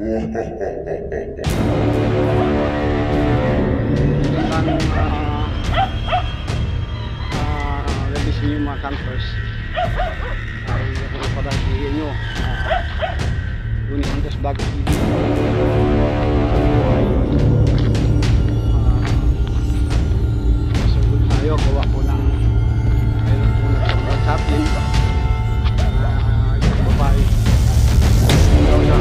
Release niyo mga campers ay ako pa dahil hihigin nyo Lunis Santos Vlog TV masugod tayo gawa po ng mayroon po na sobrang chaplain isang babae daw sa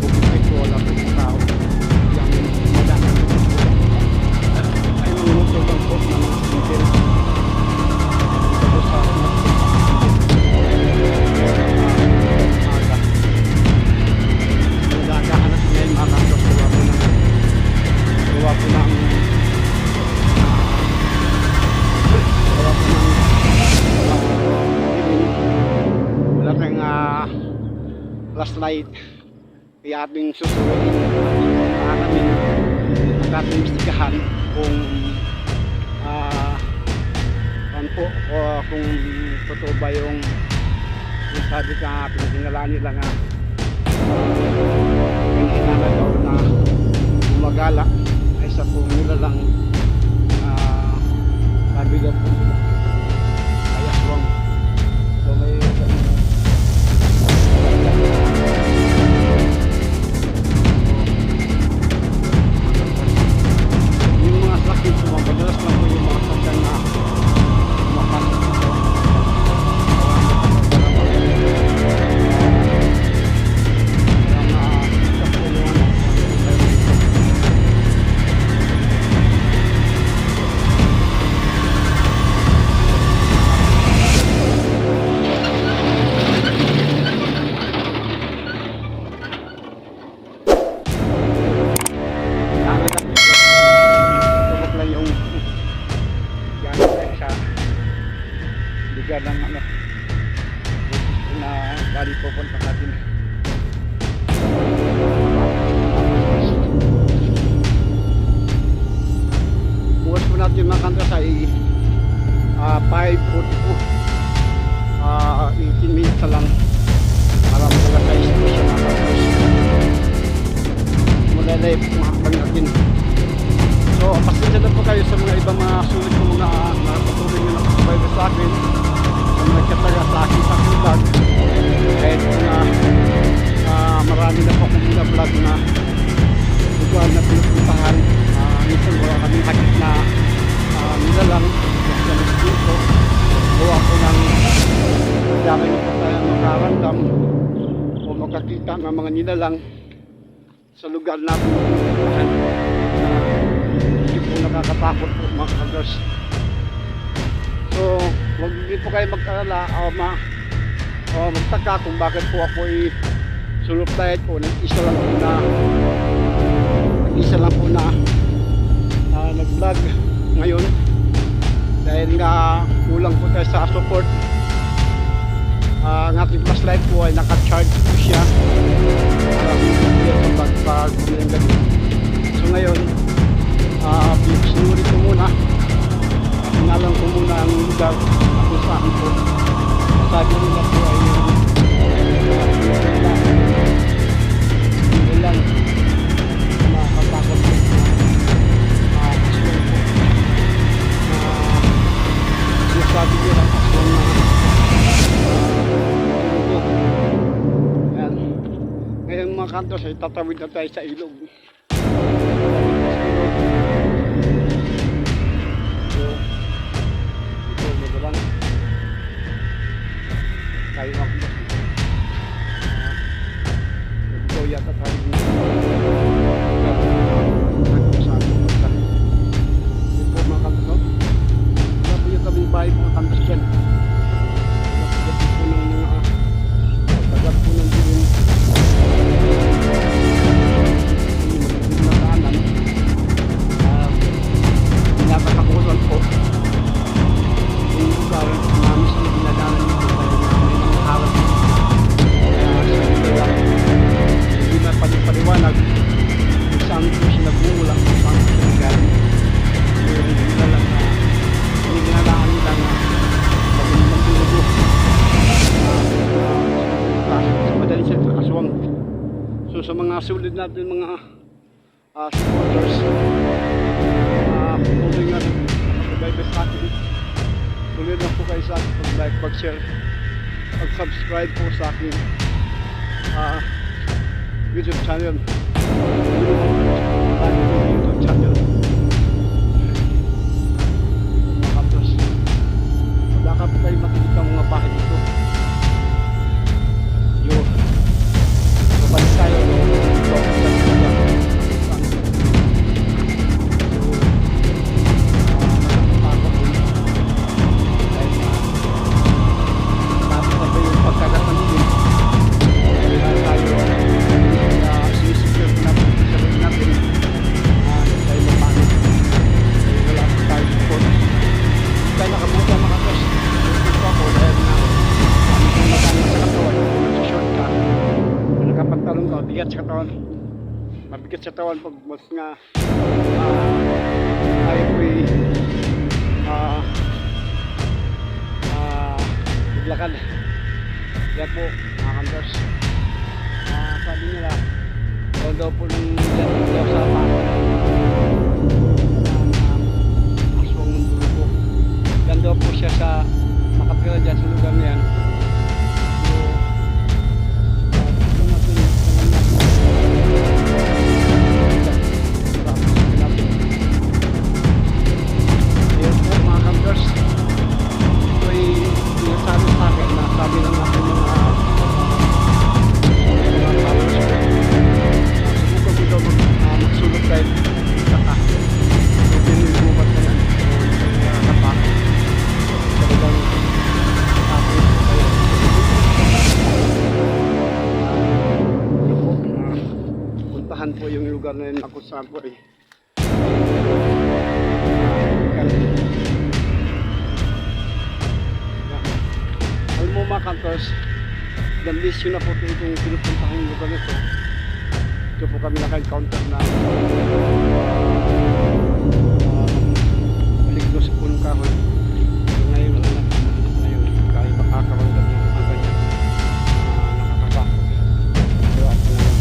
bukit ko wala po yung tao yung madanan ay mangunutol ang po ng mga sinitero tapos sa nagagahanap ngayon mga kantos gawa po ng wala tayong flashlight kaya ating susurin namin at ating istigahan kung kung totoo ba yung sabi ka pinaginalaan nila nga pinaginalaan daw na gumagala ay sa po nila lang sabi daw po nila ay aswang so may yung mga sakit po madalas lang po yung mga sakit na mapasok ito lugar ng na bali pupunta natin bukas po natin mga kantos ay 5:44 18 minutes lang para magalas sa istasyon mga kantos malalay po mga hakbang natin so pasensya na po kayo sa mga ibang mga sulit ko mga nakapatuloy na nakasabay sa akin sa mga nagkataga sa aking vlog kahit na marami na po akong mga vlog na lugar na pinupuntahan minsan wala kaming hakit na nilalang sa dito gawa ko ng dami na po tayo makaramdam o makakita ng mga nilalang sa lugar na pinupuntahan hindi po nakakatakot po mga kagas so huwag din po kayo mag-alala o magtaka kung bakit po ako ay suluptayad po nag-isa lang po na nag-vlog ngayon dahil nga kulang po tayo sa support ang ating flashlight po ay naka-charge po siya para sa pag-pag-ulang gabi so ngayon sinuri ko muna pinalang ko muna ang lugar na kung saan po sabi nila po ay hindi lang makakatakot po aswang po sinasabi nila aswang na yan ngayon mga kantos ay tatawid na tayo sa ilog tayo mga kumbas nag-go yata tayo saan po basta yun po mga kantos wala po yung kaming bahay mga kantos dyan wala po dyan po ng mga tagat po ng dilim na daanan pinapakakusan po yung lugar na mismo dinadanan nito harap kaya hindi na paliwanag kung saan po siya nagmumula kung saan po siya nagaling hindi nila lang na hindi ginalaan nila na sa mga sulit natin mga supporters, tuloy nga nakasubaybay sa akin. Tuloy lang po kayo sa akin pag-like, pag-share, pag-subscribe po sa akin YouTube channel. YouTube channel. Mga kaptos, wala ka po kayo makikita mga bahay dito. Yun. Babalik tayo. Mabigat sa katawan. Mabigat sa katawan pag mas nga tayo po'y maglakad. Kaya po mga kantors, sabi nila daw po nung daw sa aswang ng dulo po. Yan daw po siya sa nakapira dyan sa lugar na yan. Po yung lugar na yun ako saan po eh. Alam mo mga kantors, nambis yun na po itong pinupuntahan yung lugar nito. Ito po kami naka-encounter na maligno sa punong kahoy. So ngayon kaya makakaramdam ng ang ganyan nakakapakot. So ako na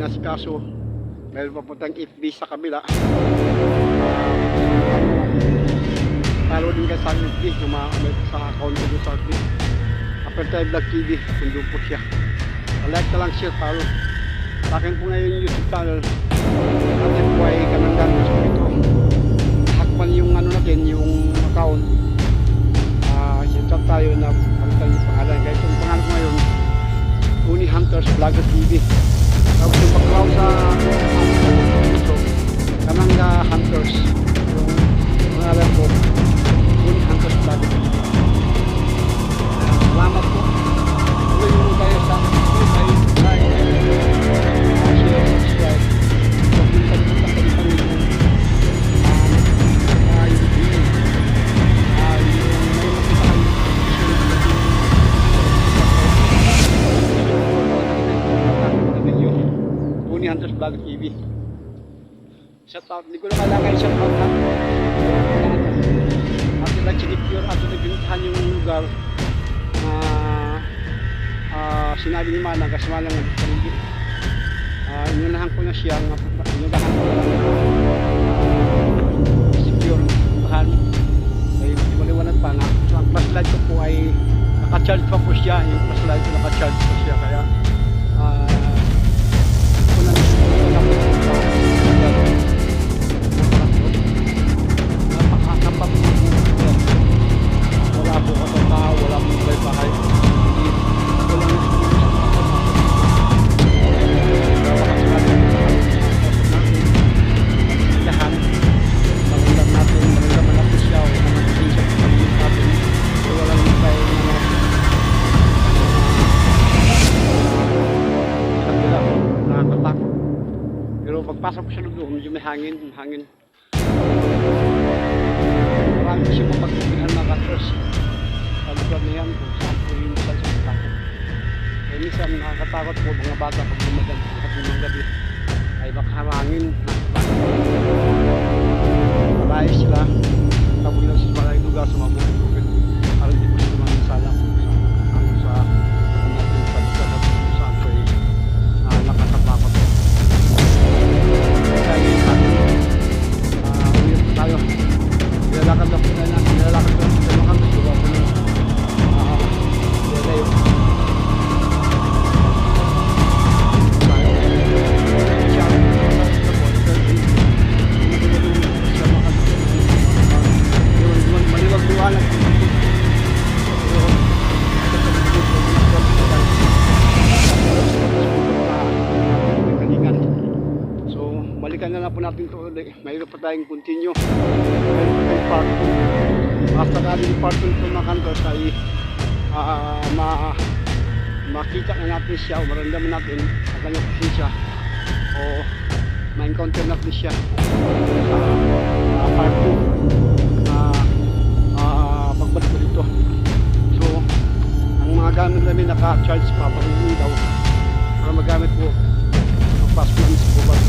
inasikaso. Meron pa po tayong FB sa kabila. Follow din kayo sa FB, sa account ko sa FB. Apertay Vlog TV, nandun po siya. Like na lang siya, follow. Sa akin po ngayon yung YouTube channel. Natin po ay kananggan gusto ko ito. Hakman yung ano natin, yung account. Sinta tayo na palitan yung pangalan. Kaya itong pangalan ko ngayon, Tony Hunters Vlogger TV. Tapos yung background sa YouTube, Kanangga Hunters. Yung pangalan ko, Tony Hunters Vlogger TV. Salamat po. Tuloy mo tayo sa like, share, subscribe. Huwag mo kalimutan kalimutan yung Tony Hunters Vlog TV. Shout out, hindi ko na kailangan shout out ha. At nag-secure at nagbintahan yung lugar na sinabi ni Manang kasi Manang nagpaligid. Inunahan ko na siya inunahan ko na secure bahan ay maliwanag pa na so, ang flashlight ko po ay naka-charge pa po siya, yung flashlight ko naka-charge po siya kaya wala po katotao, wala po bahay-bahay. Pero pagpasok ko sa loob, medyo may hangin. Marami siya mapagpupihan mga katros. Salugan na yan kung saan po yung minsan sa matakot. Kaya minsan nakakatakot po mga bata pag lumagan ng gabi ay baka hangin. Malayo sila. Taboy lang sa malayong lugar sa mga bukid. Para hindi po sila mangisala sa natin sa lugar na kung saan po ay nakakatakot. Tayo nilalakad na po na natin nilalakad na po na natin gawa po ng nilayo maliwag-liwanag balikan na lang po natin ito ulit. Mayroon pa tayong continue. Mayroon pa tayong part 2. Basta kami yung part 2 ito mga kantos ay makita na natin siya o maramdaman natin ang kanyang pasensya o ma-encounter natin siya sa part 2 na pagbalik ko dito. So ang mga gamit namin naka-charge pa pahingi daw para magamit po pagpasok namin sa bubad.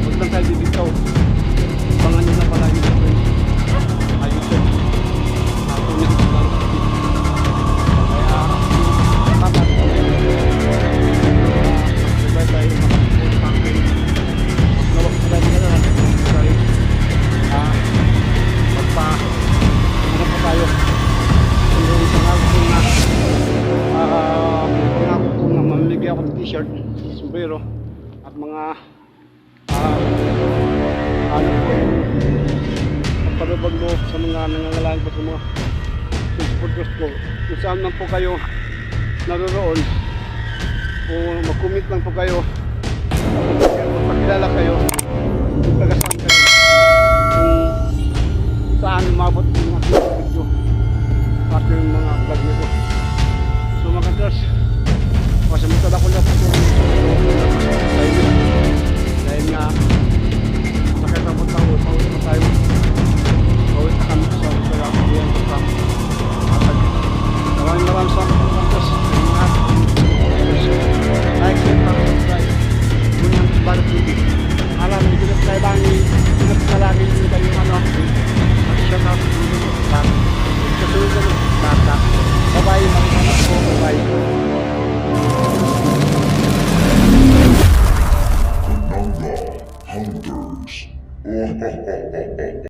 Huwag lang tayo bibitaw. Pangan nyo na pala yung YouTube. Ako nyo dito lang. Kaya salamat. Magsabay tayo makasupport sa akin. Maglawag pa tayo na lang. Ano pa tayo? Yung isang ako na pangako ko na mamimigay ako ng t-shirt, sombrero at mga ano po yung pagpalubag mo sa mga nangangalahan po sa mga supporters ko. Kung saan man po kayo naroon o mag-comment lang po kayo magpakilala kayo kung taga-saan kayo kung saan umabot yung mga video sa aking mga vlog nito. So mga kantos, pasamutala ko lang po dahil nga sakit na po tayo, pawit pa tayo, pawit pa kami sa kagakulian ko sa atag. Maraming salamat mga kantos. Like, share, subscribe. Tony Hunters Vlog TV. Alam